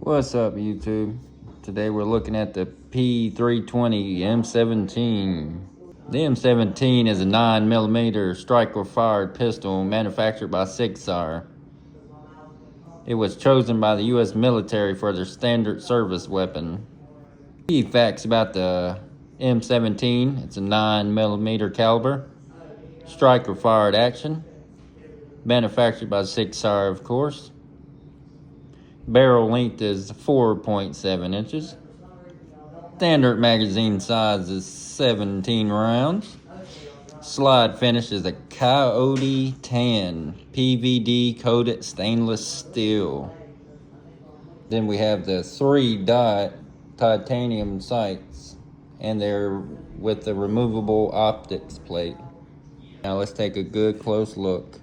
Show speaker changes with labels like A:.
A: What's up, YouTube? Today we're looking at the P320 M17. The M17 is a 9mm striker-fired pistol manufactured by Sig Sauer. It was chosen by the U.S. military for their standard service weapon. Key facts about the M17: it's a 9mm caliber, striker-fired action, manufactured by Sig Sauer, of course. Barrel length is 4.7 inches. Standard magazine size is 17 rounds. Slide finish is a coyote tan PVD coated stainless steel. Then we have the 3-dot titanium sights, and they're with the removable optics plate. Now let's take a good close look.